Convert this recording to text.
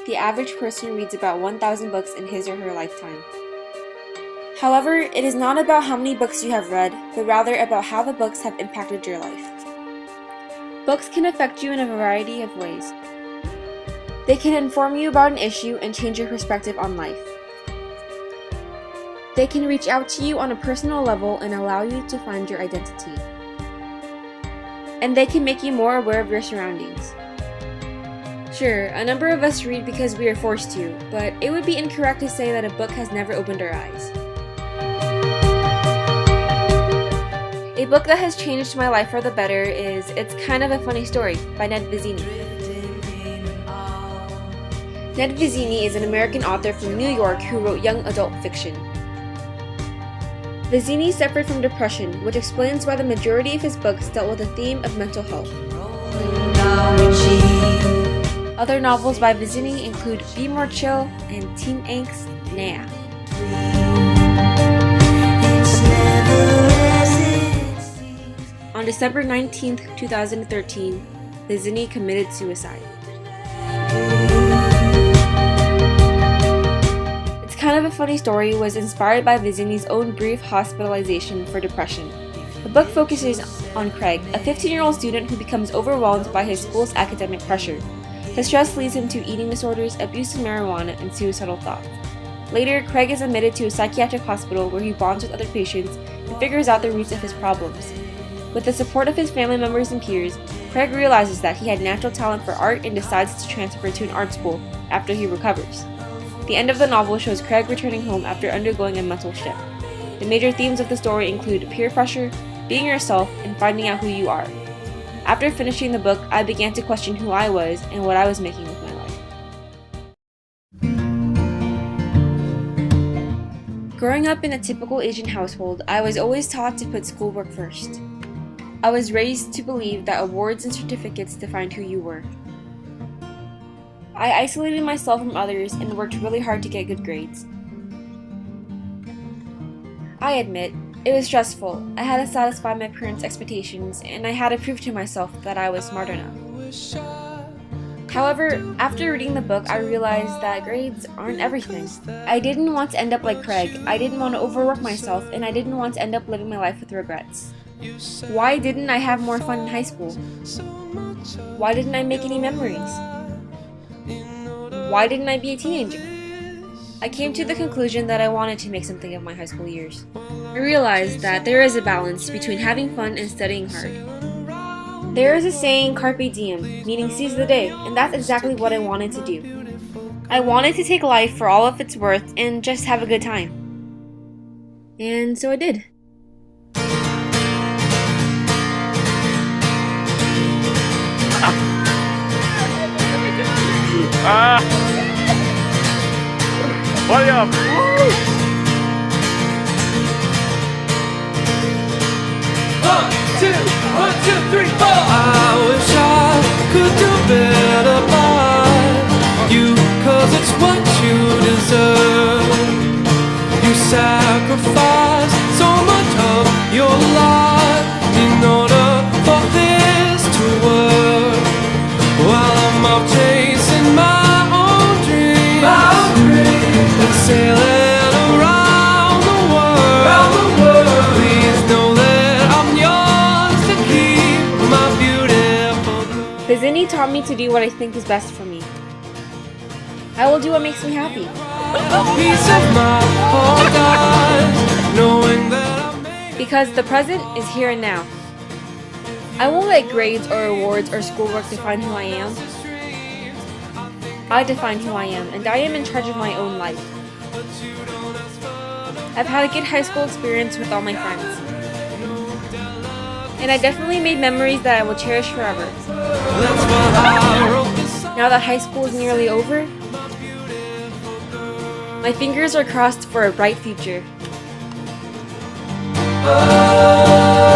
the average person reads about 1,000 books in his or her lifetime. However, it is not about how many books you have read, but rather about how the books have impacted your life. Books can affect you in a variety of ways. They can inform you about an issue and change your perspective on life. They can reach out to you on a personal level and allow you to find your identity. And they can make you more aware of your surroundings. Sure, a number of us read because we are forced to, but it would be incorrect to say that a book has never opened our eyes. A book that has changed my life for the better is It's Kind of a Funny Story by Ned Vizzini. Ned Vizzini is an American author from New York who wrote young adult fiction. Vizzini suffered from depression, which explains why the majority of his books dealt with the theme of mental health. Other novels by Vizzini include Be More Chill and Teen Angst, Nah. On December 19, 2013, Vizzini committed suicide. It's Kind of a Funny Story was inspired by Vizzini's own brief hospitalization for depression. The book focuses on Craig, a 15-year-old student who becomes overwhelmed by his school's academic pressure. His stress leads him to eating disorders, abuse of marijuana, and suicidal thoughts. Later, Craig is admitted to a psychiatric hospital where he bonds with other patients and figures out the roots of his problems. With the support of his family members and peers, Craig realizes that he had natural talent for art and decides to transfer to an art school after he recovers. The end of the novel shows Craig returning home after undergoing a mental shift. The major themes of the story include peer pressure, being yourself, and finding out who you are. After finishing the book, I began to question who I was and what I was making with my life. Growing up in a typical Asian household, I was always taught to put schoolwork first. I was raised to believe that awards and certificates defined who you were. I isolated myself from others and worked really hard to get good grades. I admit, it was stressful. I had to satisfy my parents' expectations, and I had to prove to myself that I was smart enough. However, after reading the book, I realized that grades aren't everything. I didn't want to end up like Craig, I didn't want to overwork myself, and I didn't want to end up living my life with regrets. Why didn't I have more fun in high school? Why didn't I make any memories? Why didn't I be a teenager? I came to the conclusion that I wanted to make something of my high school years. I realized that there is a balance between having fun and studying hard. There is a saying, carpe diem, meaning seize the day, and that's exactly what I wanted to do. I wanted to take life for all of its worth and just have a good time. And so I did. William! One, two, three, four! I wish I could do better by you, 'cause it's what you deserve. You sacrifice so much of your life in order for this to work, while I'm off chasing my own dreams and sailing around the world. Please know that I'm yours to keep, my beautiful girl. Vizzini taught me to do what I think is best for me. I will do what makes me happy. Piece of my heart dies, knowing that I made Because the present is here and now. I won't let grades or awards or schoolwork define who I am. I define who I am, and I am in charge of my own life. I've had a good high school experience with all my friends. And I definitely made memories that I will cherish forever. that's what I wrote this song. Now that high school is nearly over, my fingers are crossed for a bright future. Oh,